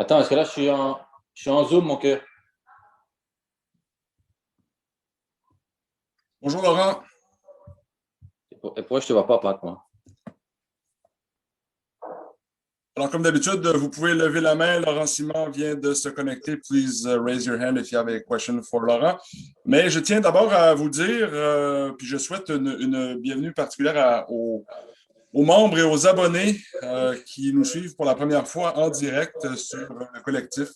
Attends, est-ce que là, je suis en Zoom, mon cœur? Bonjour Laurent. Et pourquoi je te vois pas, Pat, moi? Alors comme d'habitude, vous pouvez lever la main. Laurent Simon vient de se connecter. Please raise your hand if you have a question for Laurent. Mais je tiens d'abord à vous dire, puis je souhaite une bienvenue particulière aux membres et aux abonnés qui nous suivent pour la première fois en direct sur le collectif.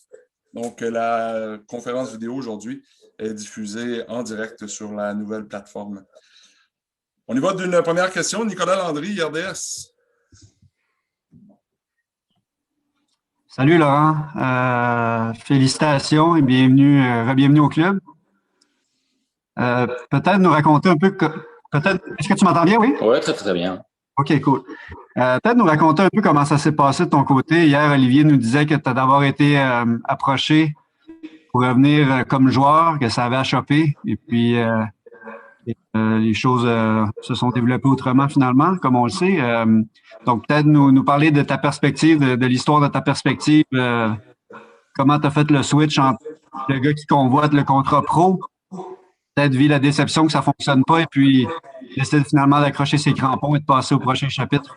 Donc la conférence vidéo aujourd'hui est diffusée en direct sur la nouvelle plateforme. On y va d'une première question. Nicolas Landry, RDS. Salut Laurent, félicitations et bienvenue, bienvenue au club. Peut-être nous raconter un peu, est-ce que tu m'entends bien, oui? Oui, très, très bien. OK, cool. Peut-être nous raconter un peu comment ça s'est passé de ton côté. Hier, Olivier nous disait que tu as d'abord été approché pour revenir comme joueur, que ça avait achoppé, et puis les choses se sont développées autrement finalement, comme on le sait. Donc, peut-être nous parler de ta perspective, de l'histoire de ta perspective, comment tu as fait le switch entre le gars qui convoite le contrat pro, peut-être vit la déception que ça fonctionne pas, et puis décide finalement d'accrocher ses crampons et de passer au prochain chapitre.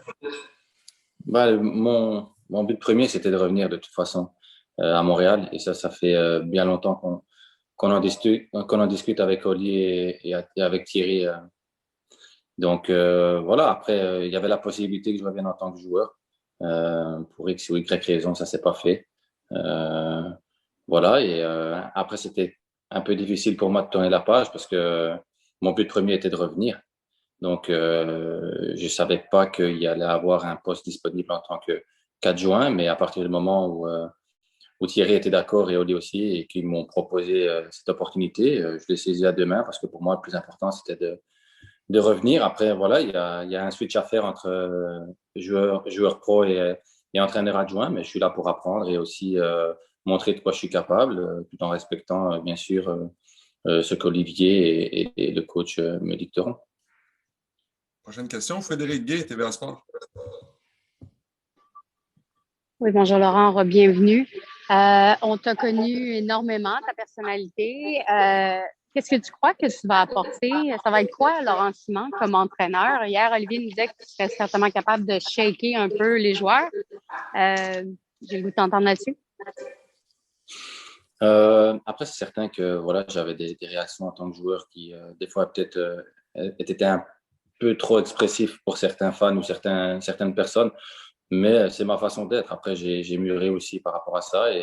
Mon but premier, c'était de revenir de toute façon à Montréal. Et ça fait bien longtemps qu'on en discute avec Oli et avec Thierry. Donc voilà, après, il y avait la possibilité que je revienne en tant que joueur. Pour X ou Y raison, ça s'est pas fait. Voilà, et après, c'était un peu difficile pour moi de tourner la page parce que mon but premier était de revenir. Donc, je savais pas qu'il y allait avoir un poste disponible en tant qu'adjoint, mais à partir du moment où Thierry était d'accord et Oli aussi, et qu'ils m'ont proposé cette opportunité, je l'ai saisi à deux mains parce que pour moi, le plus important, c'était de revenir. Après, voilà, il y a un switch à faire entre joueur pro et entraîneur adjoint, mais je suis là pour apprendre et aussi montrer de quoi je suis capable, tout en respectant, bien sûr, ce qu'Olivier et le coach me dicteront. Prochaine question, Frédéric Gay, TVA Sport. Oui, bonjour Laurent, bienvenue. On t'a connu énormément, ta personnalité. Qu'est-ce que tu crois que tu vas apporter? Ça va être quoi, Laurent Simon, comme entraîneur? Hier, Olivier nous disait que tu serais certainement capable de shaker un peu les joueurs. J'ai le goût de t'entendre là-dessus. Après, c'est certain que voilà, j'avais des réactions en tant que joueur qui, des fois, peut-être étaient un peu trop expressifs pour certains fans ou certaines personnes. Mais c'est ma façon d'être. Après, j'ai mûri aussi par rapport à ça et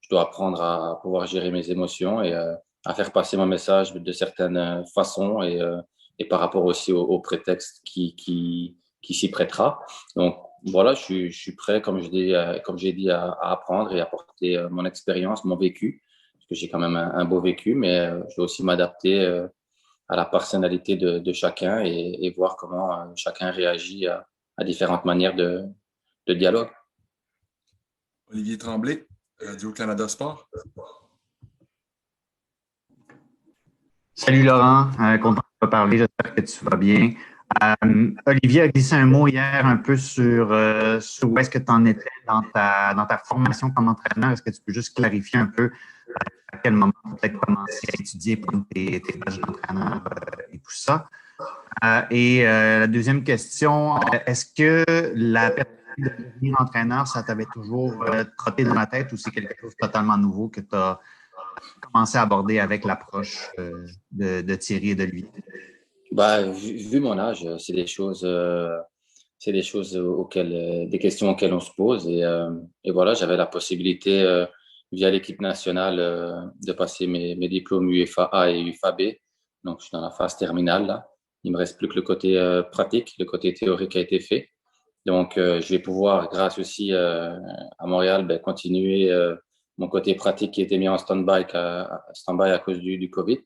je dois apprendre à pouvoir gérer mes émotions et à faire passer mon message de certaines façons et par rapport aussi au prétexte qui s'y prêtera. Donc voilà, je suis prêt, comme j'ai dit, à apprendre et à apporter mon expérience, mon vécu, parce que j'ai quand même un beau vécu, mais je dois aussi m'adapter à la personnalité de chacun et voir comment chacun réagit à différentes manières de dialogue. Olivier Tremblay, Radio-Canada Sport. Salut Laurent, content de te parler, j'espère que tu vas bien. Olivier a glissé un mot hier un peu sur où est-ce que tu en étais dans ta formation comme entraîneur. Est-ce que tu peux juste clarifier un peu à quel moment tu as peut-être commencé à étudier, prendre tes pages d'entraîneur et tout ça? La deuxième question, est-ce que la perspective de devenir entraîneur, ça t'avait toujours trotté dans la tête ou c'est quelque chose de totalement nouveau que tu as commencé à aborder avec l'approche de Thierry et de lui? Vu mon âge, c'est des choses des questions auxquelles on se pose et voilà, j'avais la possibilité via l'équipe nationale de passer mes diplômes UEFA A et UEFA B. Donc je suis dans la phase terminale là. Il me reste plus que le côté pratique, le côté théorique a été fait. Donc je vais pouvoir, grâce aussi à Montréal, continuer mon côté pratique qui était mis en stand-by à cause du Covid.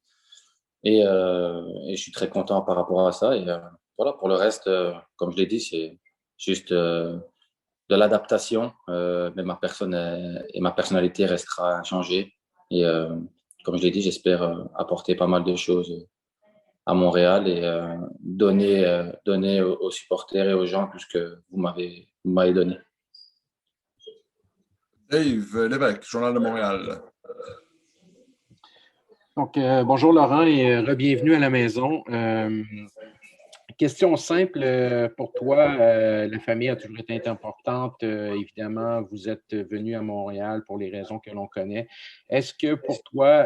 Et je suis très content par rapport à ça. Et voilà, pour le reste, comme je l'ai dit, c'est juste de l'adaptation, mais ma personne et ma personnalité restera inchangée. Et comme je l'ai dit, j'espère apporter pas mal de choses à Montréal et donner aux supporters et aux gens tout ce que vous m'avez donné. Dave Lévesque, Journal de Montréal. Donc, bonjour Laurent et re-bienvenue à la maison. Question simple pour toi. La famille a toujours été importante. Évidemment, vous êtes venu à Montréal pour les raisons que l'on connaît. Est-ce que pour toi,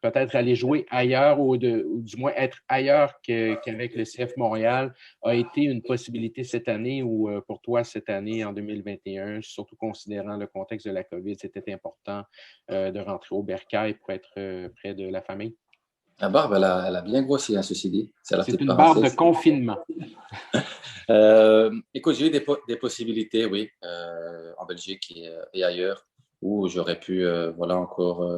peut-être aller jouer ailleurs ou du moins être ailleurs qu'avec le CF Montréal a été une possibilité cette année ou pour toi cette année en 2021, surtout considérant le contexte de la COVID, c'était important de rentrer au Bercail pour être près de la famille? La barbe, elle a bien grossi, hein, ceci dit. C'est une barbe de confinement. Écoute, j'ai eu des possibilités, oui, en Belgique et ailleurs, où j'aurais pu, voilà, encore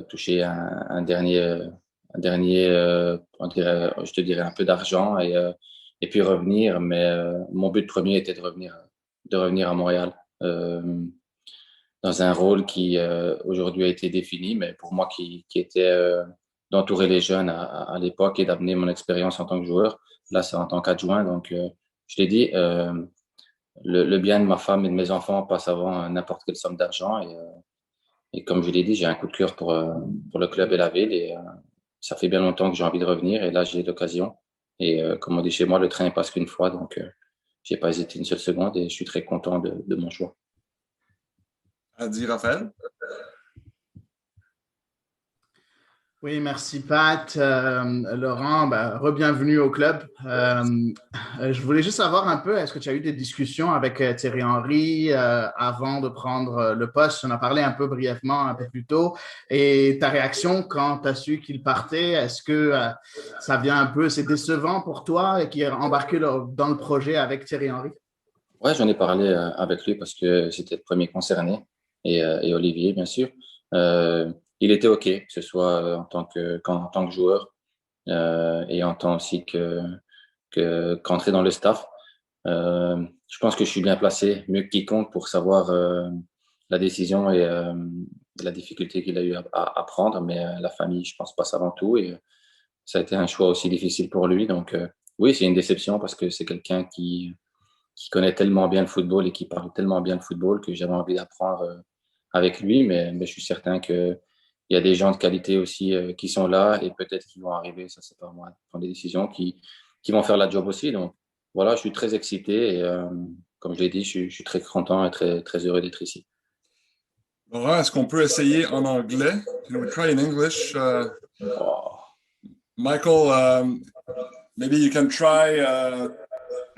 toucher un dernier, je te dirais, un peu d'argent et puis revenir. Mais mon but premier était de revenir à Montréal. Dans un rôle qui aujourd'hui a été défini, mais pour moi qui était d'entourer les jeunes à l'époque et d'amener mon expérience en tant que joueur. Là, c'est en tant qu'adjoint. Donc, je l'ai dit, le bien de ma femme et de mes enfants passe avant n'importe quelle somme d'argent. Et comme je l'ai dit, j'ai un coup de cœur pour le club et la ville. Et ça fait bien longtemps que j'ai envie de revenir. Et là, j'ai l'occasion. Et comme on dit chez moi, le train ne passe qu'une fois. Donc, j'ai pas hésité une seule seconde et je suis très content de mon choix. Adi Raphaël. Oui, merci Pat. Laurent, re-bienvenue au club. Je voulais juste savoir un peu, est-ce que tu as eu des discussions avec Thierry Henry avant de prendre le poste? On a parlé un peu brièvement un peu plus tôt. Et ta réaction quand tu as su qu'il partait, est-ce que ça vient un peu, c'est décevant pour toi qui est embarqué dans le projet avec Thierry Henry? Ouais, j'en ai parlé avec lui parce que c'était le premier concerné et Olivier, bien sûr. Il était OK, que ce soit en tant que joueur et en tant aussi qu'entrer dans le staff. Je pense que je suis bien placé, mieux que quiconque, pour savoir la décision et la difficulté qu'il a eu à prendre. Mais la famille, je pense, passe avant tout. Et ça a été un choix aussi difficile pour lui. Donc, oui, c'est une déception parce que c'est quelqu'un qui connaît tellement bien le football et qui parle tellement bien le football que j'avais envie d'apprendre avec lui. Mais je suis certain que il y a des gens de qualité aussi qui sont là et peut-être qu'ils vont arriver, ça c'est pas moi, prendre des décisions qui vont faire la job aussi. Donc voilà, je suis très excité et comme je l'ai dit, je suis très content et très, très heureux d'être ici. Laurent, est-ce qu'on peut essayer en anglais? Can we try in English? Michael, maybe you can try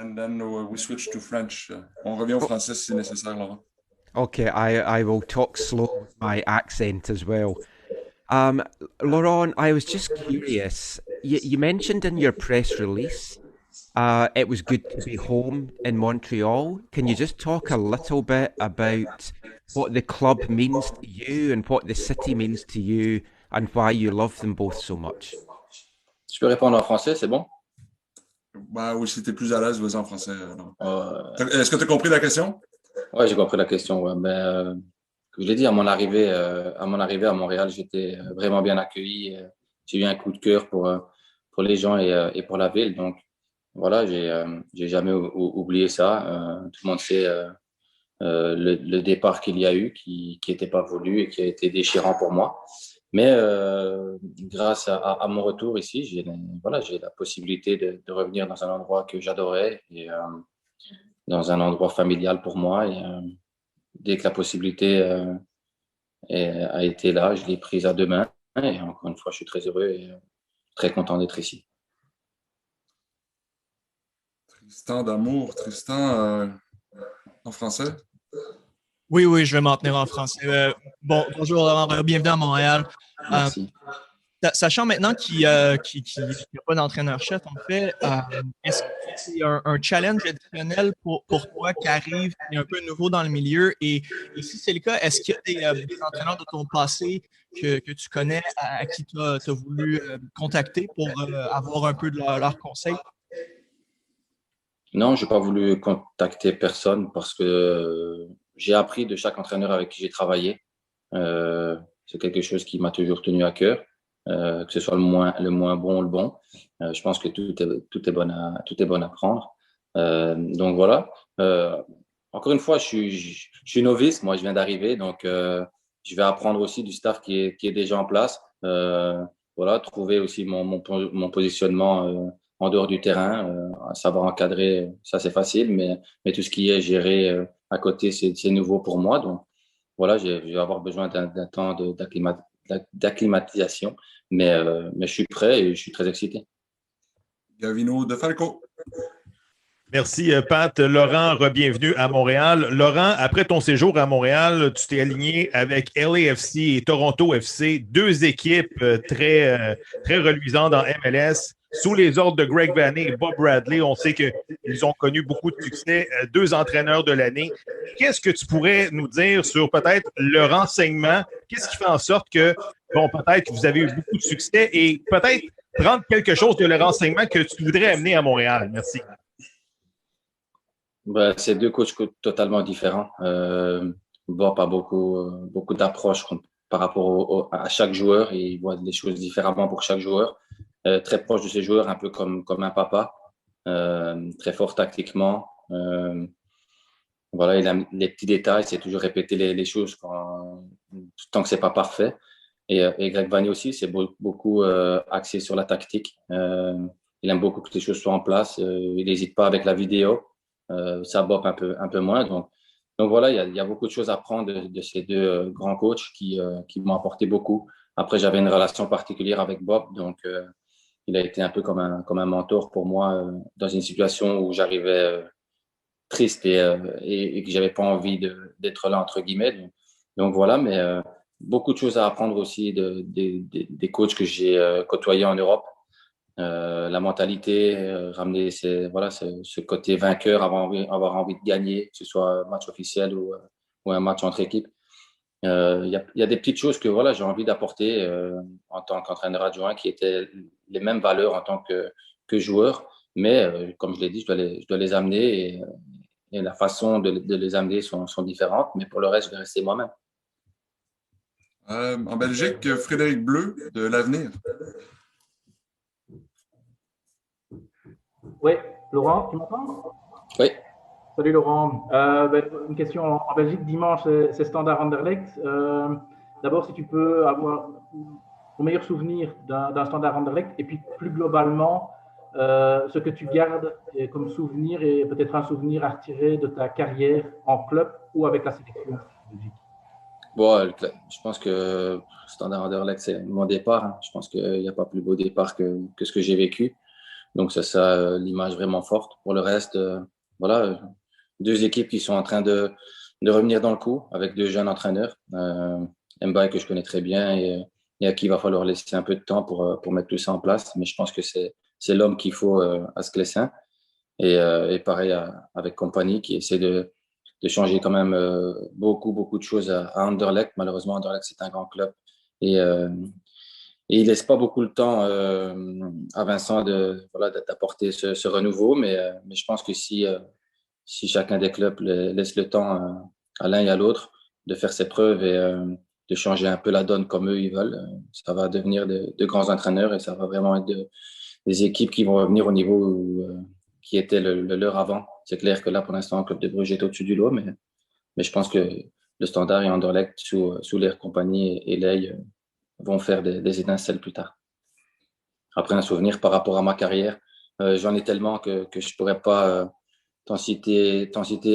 and then we switch to French. On revient au français si nécessaire, Laurent. Okay, I will talk slow with my accent as well. Laurent, I was just curious. You mentioned in your press release it was good to be home in Montreal. Can you just talk a little bit about what the club means to you and what the city means to you and why you love them both so much? Je peux répondre en français, c'est bon? Oui, si tu es plus à l'aise, vas-y en français. Est-ce que tu as compris la question? Oui, j'ai compris la question. Ouais. Je l'ai dit, à mon arrivée à Montréal, j'étais vraiment bien accueilli. J'ai eu un coup de cœur pour les gens et pour la ville. Donc, voilà, j'ai jamais oublié ça. Tout le monde sait le départ qu'il y a eu, qui n'était pas voulu et qui a été déchirant pour moi. Mais grâce à mon retour ici, j'ai la possibilité de revenir dans un endroit que j'adorais et dans un endroit familial pour moi. Et dès que la possibilité a été là, je l'ai prise à deux mains. Et encore une fois, je suis très heureux et très content d'être ici. Tristan d'amour, Tristan en français? Oui, je vais m'en tenir en français. Bonjour Laurent, bienvenue à Montréal. Merci. Sachant maintenant qu'il n'y a pas d'entraîneur-chef, en fait, est-ce que c'est un challenge additionnel pour toi qui arrive, qui est un peu nouveau dans le milieu? Et si c'est le cas, est-ce qu'il y a des entraîneurs de ton passé que tu connais, à qui tu as voulu contacter pour avoir un peu de leur conseil? Non, je n'ai pas voulu contacter personne parce que j'ai appris de chaque entraîneur avec qui j'ai travaillé. C'est quelque chose qui m'a toujours tenu à cœur. Que ce soit le moins bon ou le bon. Je pense que tout est bon à prendre. Donc voilà. encore une fois, je suis novice. Moi, je viens d'arriver, donc je vais apprendre aussi du staff qui est déjà en place. Voilà, trouver aussi mon positionnement en dehors du terrain, savoir encadrer, ça c'est facile, mais tout ce qui est géré à côté, c'est nouveau pour moi. Donc voilà, je vais avoir besoin d'un temps d'acclimatisation, mais je suis prêt et je suis très excité. Gavino De Falco. Merci, Pat. Laurent, bienvenue à Montréal. Laurent, après ton séjour à Montréal, tu t'es aligné avec LAFC et Toronto FC, deux équipes très reluisantes dans MLS. Sous les ordres de Greg Vanney et Bob Bradley, on sait qu'ils ont connu beaucoup de succès, deux entraîneurs de l'année. Qu'est-ce que tu pourrais nous dire sur peut-être le renseignement? Qu'est-ce qui fait en sorte que, bon, peut-être que vous avez eu beaucoup de succès et peut-être prendre quelque chose de le renseignement que tu voudrais amener à Montréal? Merci. Ben, c'est deux coachs totalement différents. Bob a beaucoup d'approches par rapport à chaque joueur et il voit les choses différemment pour chaque joueur. Très proche de ses joueurs, un peu comme un papa, très fort tactiquement. Voilà, il a les petits détails, c'est toujours répéter les choses tant que c'est pas parfait. Et Greg Vanney aussi, c'est beaucoup axé sur la tactique. Il aime beaucoup que les choses soient en place. Il n'hésite pas avec la vidéo. Ça boppe un peu moins. Donc voilà, il y a beaucoup de choses à prendre de ces deux grands coachs qui m'ont apporté beaucoup. Après, j'avais une relation particulière avec Bob, donc il a été un peu comme un mentor pour moi dans une situation où j'arrivais triste et que j'avais pas envie d'être là entre guillemets. Donc voilà, mais beaucoup de choses à apprendre aussi des coachs que j'ai côtoyés en Europe. La mentalité, ramener ce côté vainqueur, avoir envie de gagner, que ce soit un match officiel ou un match entre équipes. Il y a des petites choses que voilà, j'ai envie d'apporter en tant qu'entraîneur adjoint qui étaient les mêmes valeurs en tant que joueur, mais comme je l'ai dit, je dois les amener et la façon de les amener sont différentes, mais pour le reste, je vais rester moi-même. En Belgique, Frédéric Bleu de l'Avenir. Oui, Laurent, tu m'entends? Oui. Salut Laurent. Une question en Belgique, dimanche, c'est Standard Anderlecht. D'abord, si tu peux avoir ton meilleur souvenir d'un Standard Anderlecht et puis plus globalement, ce que tu gardes comme souvenir et peut-être un souvenir à retirer de ta carrière en club ou avec la sélection belgique. Bon, je pense que Standard Anderlecht, c'est mon départ. Hein. Je pense qu'il n'y a pas plus beau départ que ce que j'ai vécu. Donc, c'est ça l'image vraiment forte. Pour le reste, voilà, deux équipes qui sont en train de revenir dans le coup avec deux jeunes entraîneurs. Mbaye que je connais très bien et à qui il va falloir laisser un peu de temps pour mettre tout ça en place. Mais je pense que c'est l'homme qu'il faut à Sclessin. Et pareil avec Compagnie qui essaie de changer quand même beaucoup de choses à Anderlecht. Malheureusement, Anderlecht, c'est un grand club. Et il laisse pas beaucoup le temps à Vincent d'apporter ce renouveau. Mais je pense que si chacun des clubs laisse le temps à l'un et à l'autre de faire ses preuves et de changer un peu la donne comme eux ils veulent, ça va devenir de grands entraîneurs et ça va vraiment être des équipes qui vont revenir au niveau qui était le leur avant. C'est clair que là, pour l'instant, le club de Bruges est au-dessus du lot, mais je pense que le Standard et Anderlecht, sous l'air Compagnie et Ley, vont faire des étincelles plus tard. Après, un souvenir par rapport à ma carrière, j'en ai tellement que je pourrais pas t'en citer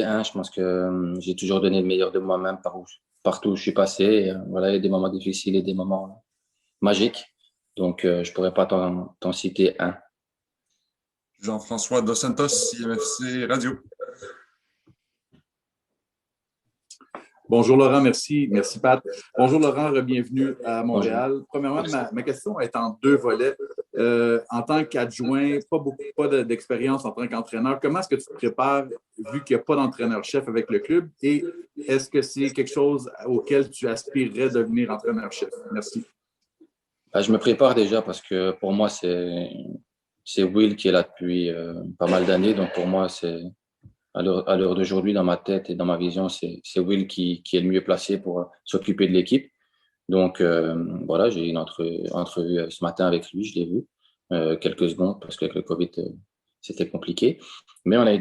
un. Je pense que j'ai toujours donné le meilleur de moi-même partout où je suis passé. Et, voilà, il y a des moments difficiles et des moments magiques. Donc, je pourrais pas t'en citer un. Jean-François Dos Santos, CMFC Radio. Bonjour Laurent, merci Pat. Bonjour Laurent, bienvenue à Montréal. Bonjour. Premièrement, ma question est en deux volets. En tant qu'adjoint, pas d'expérience en tant qu'entraîneur, comment est-ce que tu te prépares vu qu'il n'y a pas d'entraîneur-chef avec le club et est-ce que c'est quelque chose auquel tu aspirerais de devenir entraîneur-chef? Merci. Je me prépare déjà parce que pour moi, c'est Will qui est là depuis pas mal d'années. Donc pour moi, c'est à l'heure d'aujourd'hui, dans ma tête et dans ma vision, c'est Will qui est le mieux placé pour s'occuper de l'équipe. Donc voilà, j'ai eu une entrevue ce matin avec lui, je l'ai vu quelques secondes parce qu'avec le Covid, c'était compliqué. Mais on a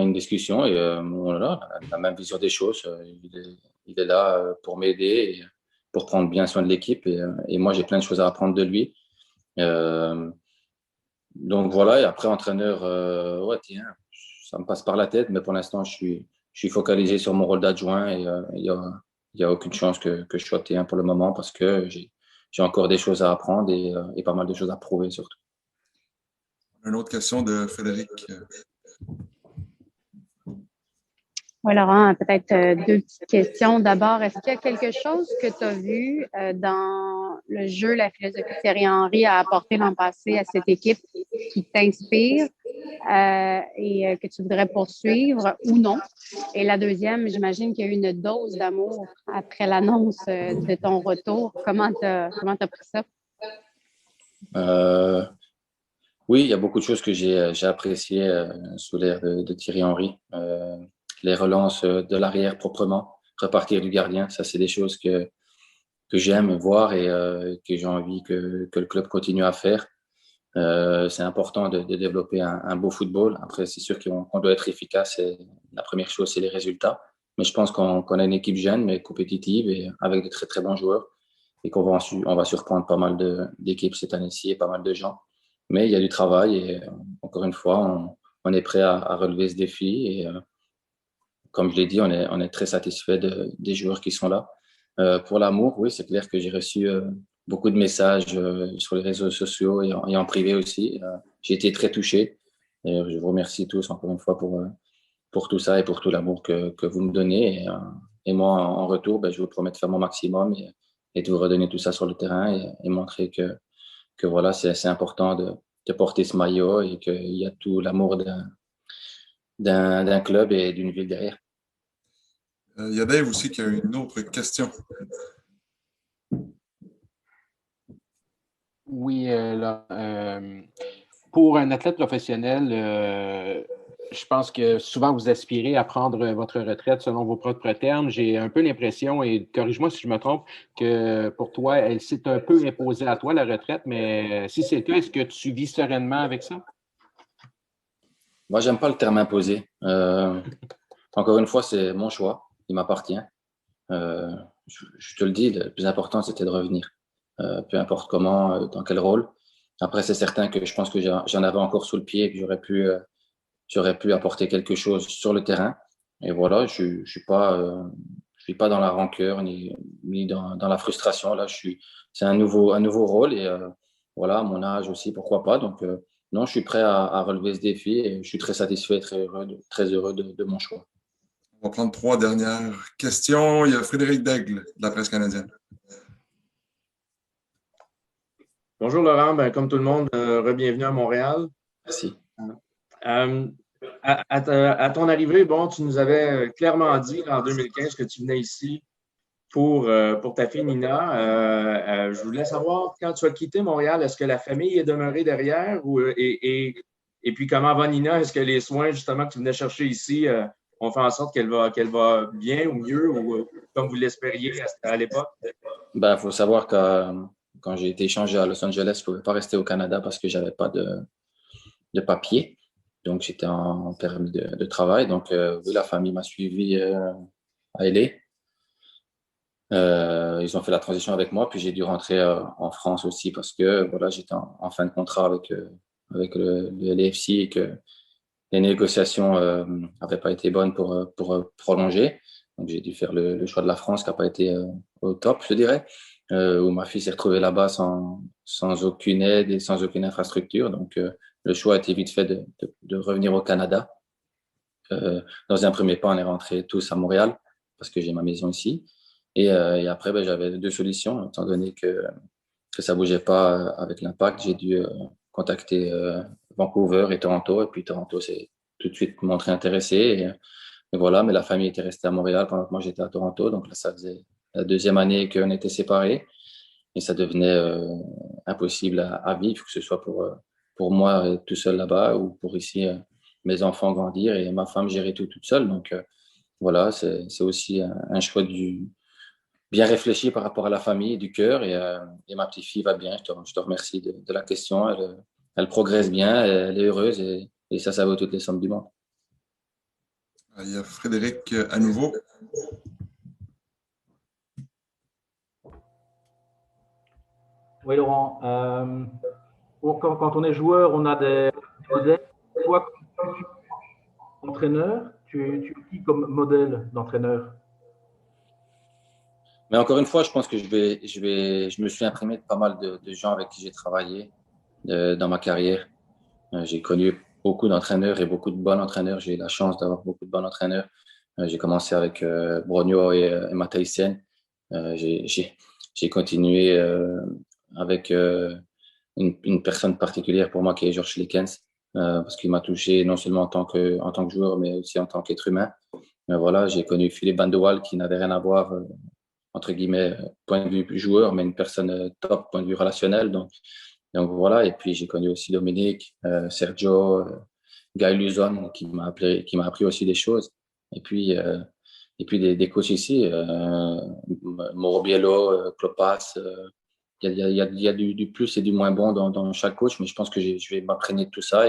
une discussion et on a la même vision des choses. Il est là pour m'aider et pour prendre bien soin de l'équipe. Et moi, j'ai plein de choses à apprendre de lui. Donc voilà, et après, entraîneur, ouais, tiens, ça me passe par la tête, mais pour l'instant, je suis focalisé sur mon rôle d'adjoint et il y a aucune chance que je sois T1 pour le moment parce que j'ai encore des choses à apprendre et pas mal de choses à prouver surtout. Une autre question de Frédéric. Oui, Laurent, peut-être deux petites questions. D'abord, est-ce qu'il y a quelque chose que tu as vu dans le jeu, la philosophie que Thierry Henry a apporté l'an passé à cette équipe qui t'inspire et que tu voudrais poursuivre ou non? Et la deuxième, j'imagine qu'il y a eu une dose d'amour après l'annonce de ton retour. Comment tu as pris ça? Oui, il y a beaucoup de choses que j'ai appréciées sous l'ère de Thierry Henry. Les relances de l'arrière proprement, repartir du gardien, ça c'est des choses que j'aime voir et que j'ai envie que le club continue à faire. C'est important de développer un beau football. Après, c'est sûr qu'on doit être efficace et la première chose, c'est les résultats. Mais je pense qu'on a une équipe jeune mais compétitive et avec de très très bons joueurs et on va surprendre pas mal d'équipes cette année-ci et pas mal de gens. Mais il y a du travail et encore une fois, on est prêt à relever ce défi et comme je l'ai dit, on est très satisfait des joueurs qui sont là. Pour l'amour, oui, c'est clair que j'ai reçu beaucoup de messages sur les réseaux sociaux et en privé aussi. J'ai été très touché. Et je vous remercie tous encore une fois pour tout ça et pour tout l'amour que vous me donnez. Et moi, en retour, ben, je vous promets de faire mon maximum et de vous redonner tout ça sur le terrain et montrer que voilà, c'est important de porter ce maillot et qu'il y a tout l'amour d'un club et d'une ville derrière. Il y a Dave aussi qui a une autre question. Oui, pour un athlète professionnel, je pense que souvent vous aspirez à prendre votre retraite selon vos propres termes. J'ai un peu l'impression, et corrige-moi si je me trompe, que pour toi, elle s'est un peu imposée à toi, la retraite, mais si c'est le cas, est-ce que tu vis sereinement avec ça? Moi, j'aime pas le terme imposé. Encore une fois, c'est mon choix. Il m'appartient. Je te le dis, le plus important, c'était de revenir. Peu importe comment, dans quel rôle. Après, c'est certain que je pense que j'en avais encore sous le pied et que j'aurais pu apporter quelque chose sur le terrain. Et voilà, je suis pas dans la rancœur ni dans la frustration. Là, c'est un nouveau rôle et voilà, à mon âge aussi, pourquoi pas. Donc, non, je suis prêt à relever ce défi et je suis très satisfait, très heureux de mon choix. On va prendre 3 dernières questions. Il y a Frédéric Daigle, de la presse canadienne. Bonjour Laurent, ben, comme tout le monde, re-bienvenue à Montréal. Merci. À ton arrivée, bon, tu nous avais clairement dit en 2015 que tu venais ici pour ta fille Nina. Je voulais savoir, quand tu as quitté Montréal, est-ce que la famille est demeurée derrière et puis comment va Nina? Est-ce que les soins justement que tu venais chercher ici ont fait en sorte qu'elle va bien ou mieux ou comme vous l'espériez à l'époque? Ben, faut savoir que quand j'ai été échangé à Los Angeles, je ne pouvais pas rester au Canada parce que j'avais pas de papier. Donc, j'étais en permis de travail. Donc, oui, la famille m'a suivi à LA. Ils ont fait la transition avec moi, puis j'ai dû rentrer en France aussi parce que voilà, j'étais en fin de contrat avec le LAFC et que les négociations n'avaient pas été bonnes pour prolonger. Donc, j'ai dû faire le choix de la France qui n'a pas été au top, je dirais, où ma fille s'est retrouvée là-bas sans aucune aide et sans aucune infrastructure. Donc, le choix a été vite fait de revenir au Canada. Dans un premier temps, on est rentrés tous à Montréal parce que j'ai ma maison ici. Et après, ben, j'avais 2 solutions. Étant donné que ça ne bougeait pas avec l'impact, j'ai dû contacter Vancouver et Toronto. Et puis Toronto s'est tout de suite montré intéressé. Et voilà, mais la famille était restée à Montréal pendant que moi j'étais à Toronto. Donc là, ça faisait la 2e année qu'on était séparés. Et ça devenait impossible à vivre, que ce soit pour moi tout seul là-bas ou pour ici mes enfants grandir et ma femme gérer tout toute seule. Donc voilà, c'est aussi un choix bien réfléchi par rapport à la famille et du cœur. Et ma petite fille va bien. Je te remercie de la question. Elle progresse bien, elle est heureuse et ça vaut toutes les sommes du monde. Il y a Frédéric à nouveau. Oui, Laurent. Quand on est joueur, on a des modèles. Toi, comme entraîneur, tu es qui comme modèle d'entraîneur? Mais encore une fois, je pense que je me suis imprimé de pas mal de gens avec qui j'ai travaillé dans ma carrière. J'ai connu beaucoup d'entraîneurs et beaucoup de bons entraîneurs. J'ai eu la chance d'avoir beaucoup de bons entraîneurs. J'ai commencé avec Brogno et Matthijssen. J'ai continué avec une personne particulière pour moi qui est George Likens, parce qu'il m'a touché non seulement en tant que joueur, mais aussi en tant qu'être humain. Voilà, j'ai connu Philippe Van de Waal qui n'avait rien à voir, entre guillemets, point de vue joueur, mais une personne top, point de vue relationnel. Donc voilà, et puis j'ai connu aussi Dominique, Sergio, Guy Luzon qui m'a appris aussi des choses. Et puis des coachs ici, Mauro Biello, Klopas. Il y a du plus et du moins bon dans chaque coach, mais je pense que je vais m'imprégner de tout ça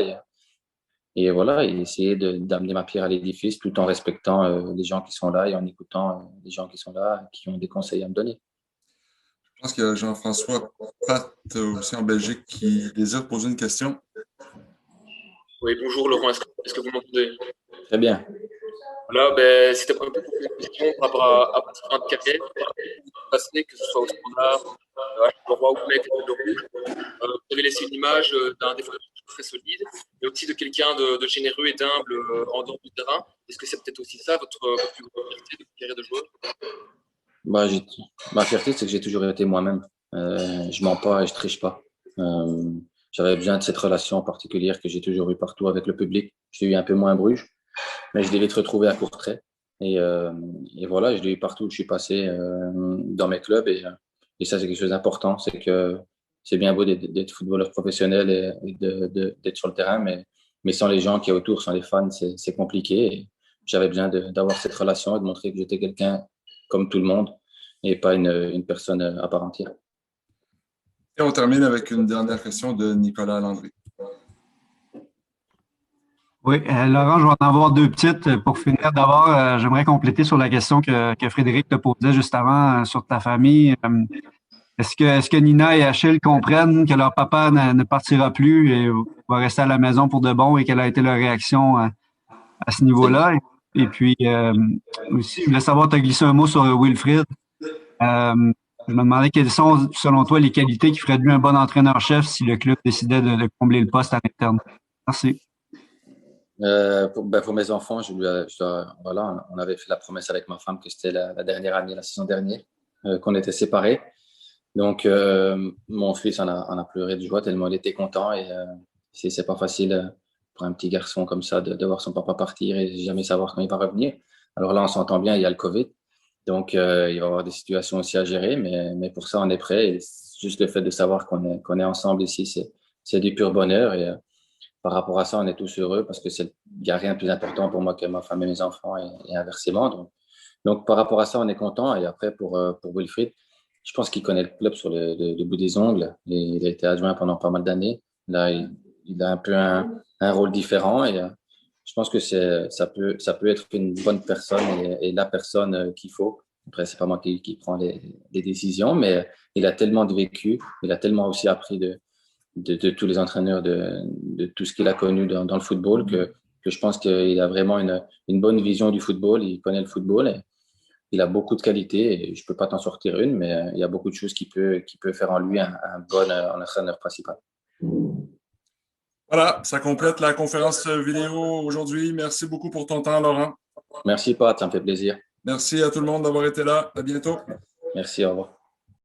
et voilà, et essayer d'amener ma pierre à l'édifice tout en respectant les gens qui sont là et en écoutant les gens qui sont là, qui ont des conseils à me donner. Je pense qu'il y a Jean-François Pat aussi en Belgique qui désire poser une question. Oui, bonjour Laurent, est-ce que vous m'entendez? Très bien. Voilà, ben, c'était un peu une question par rapport à votre fin de carrière. Passé, que ce soit au standard, à le roi ou avec le rouge, vous avez laissé une image d'un défenseur très solide, mais aussi de quelqu'un de généreux et d'humble en dehors du terrain. Est-ce que c'est peut-être aussi ça votre plus grande fierté de carrière de joueur? Ma fierté, c'est que j'ai toujours été moi-même. Je mens pas et je triche pas. J'avais besoin de cette relation particulière que j'ai toujours eue partout avec le public. J'ai eu un peu moins à Bruges, mais je l'ai vite retrouvé à Courtrai. Et voilà, je l'ai eu partout où je suis passé dans mes clubs. Et ça, c'est quelque chose d'important. C'est que c'est bien beau d'être footballeur professionnel et d'être sur le terrain, mais sans les gens qui y a autour, sans les fans, c'est compliqué. Et j'avais besoin d'avoir cette relation et de montrer que j'étais quelqu'un comme tout le monde et pas une personne à part entière. Et on termine avec une dernière question de Nicolas Landry. Oui, Laurent, je vais en avoir deux petites pour finir. D'abord, j'aimerais compléter sur la question que Frédéric te posait juste avant sur ta famille. Est-ce que Nina et Achille comprennent que leur papa ne partira plus et va rester à la maison pour de bon et quelle a été leur réaction à ce niveau-là? Et puis, aussi, je voulais savoir, tu as glissé un mot sur Wilfried. Je me demandais quelles sont, selon toi, les qualités qui feraient de lui un bon entraîneur-chef si le club décidait de combler le poste à l'interne. Merci. Pour mes enfants, voilà, on avait fait la promesse avec ma femme que c'était la dernière année, la saison dernière, qu'on était séparés. Donc, mon fils en a pleuré de joie tellement il était content. Et c'est pas facile pour un petit garçon comme ça de voir son papa partir et jamais savoir quand il va revenir. Alors là, on s'entend bien, il y a le Covid. Donc, il va y avoir des situations aussi à gérer, mais pour ça, on est prêt. Et juste le fait de savoir qu'on est ensemble ici, c'est du pur bonheur. Et par rapport à ça, on est tous heureux parce que il n'y a rien de plus important pour moi que ma femme et mes enfants et inversement. Donc, par rapport à ça, on est content. Et après, pour Wilfried, je pense qu'il connaît le club sur le bout des ongles. Et il a été adjoint pendant pas mal d'années. Là, il a un peu un rôle différent et je pense que ça peut être une bonne personne et la personne qu'il faut. Après, c'est pas moi qui prend les décisions, mais il a tellement de vécu, il a tellement aussi appris de tous les entraîneurs, de tout ce qu'il a connu dans le football que je pense qu'il a vraiment une bonne vision du football. Il connaît le football et il a beaucoup de qualités et je peux pas t'en sortir une, mais il y a beaucoup de choses qui peut faire en lui un bon entraîneur principal. Voilà, ça complète la conférence vidéo aujourd'hui. Merci beaucoup pour ton temps, Laurent. Merci, Pat, ça me fait plaisir. Merci à tout le monde d'avoir été là. À bientôt. Merci, au revoir.